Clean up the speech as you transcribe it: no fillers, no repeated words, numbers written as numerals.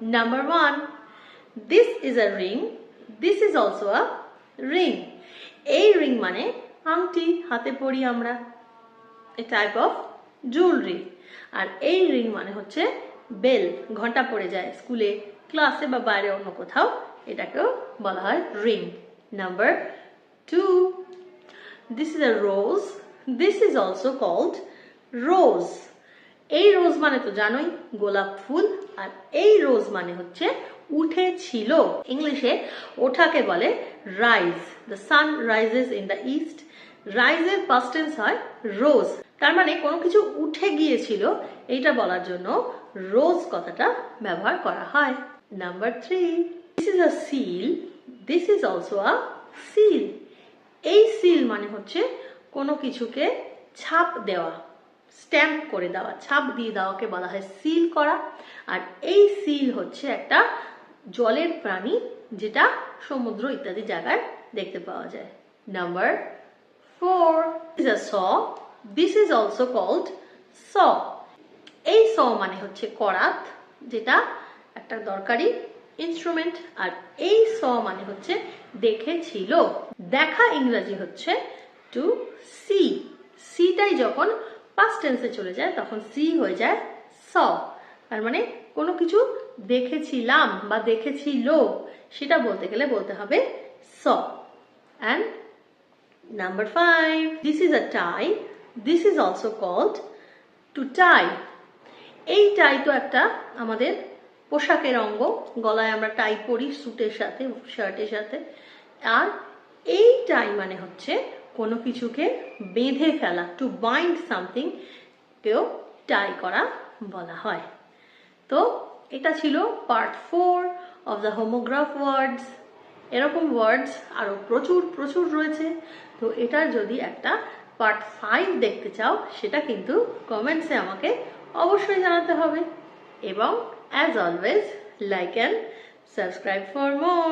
Number 1, this is a ring. This is also a ring. এই ring মানে আংটি, হাতে পরি আমরা, a type of jewelry. আর এই ring মানে হচ্ছে বেল, ঘন্টা পড়ে যায় স্কুলে, ক্লাসে বা বাইরে অন্য কোথাও, এটাকেও বলা হয় ring. Number 2, this is a rose. This is also called rose. এই রোজ মানে তো জানোই গোলাপ ফুল, আর এই রোজ মানে হচ্ছে উঠেছিল। ইংলিশে ওঠাকে বলে rise. The sun rises in the east. রাইজের পাস্ট টেন্স হয় রোজ। তার মানে কোনো কিছু উঠে গিয়েছিল এইটা বলার জন্য রোজ কথাটা ব্যবহার করা হয়। Number 3, this is a seal. This is also a seal. এই সিল মানে হচ্ছে কোনো কিছুকে ছাপ দেওয়া, স্ট্যাম্প করে দেওয়া, ছাপ দিয়ে দেওয়াকে বলা হয় সিল করা। আর এই সিল হচ্ছে একটা জলের প্রাণী, যেটা সমুদ্র ইত্যাদি জায়গায় দেখতে পাওয়া যায়। Number 4, is a saw. This is also called saw. এই saw মানে হচ্ছে করাত, যেটা একটা দরকারি ইনস্ট্রুমেন্ট। আর এই saw মানে হচ্ছে দেখেছিল। দেখা ইংরেজি হচ্ছে টু সি। সিটাই যখন পাস্ট টেন্সে চলে যায় তখন সি হয়ে যায় saw। তার মানে কোনো কিছু দেখেছিলাম বা দেখেছিল সেটা বলতে গেলে বলতে হবে saw। And number 5, this is a tie. This is also called to tie. এই টাই তো একটা আমাদের পোশাকের অঙ্গ, গলায় আমরা টাই পরি স্যুটের সাথে, শার্টের সাথে। আর এই টাই মানে হচ্ছে কোনো কিছুকে বেঁধে ফেলা, টু বাইন্ড সামথিং কেও টাই করা বলা হয়। তো এটা ছিল পার্ট 4 অফ দ্য হোমোগ্রাফ ওয়ার্ডস। এরকম ওয়ার্ডস আরো প্রচুর প্রচুর রয়েছে। তো এটার যদি একটা পার্ট 5 দেখতে চাও সেটা কিন্তু কমেন্টসে আমাকে অবশ্যই জানাতে হবে। এবং as always like and subscribe for more.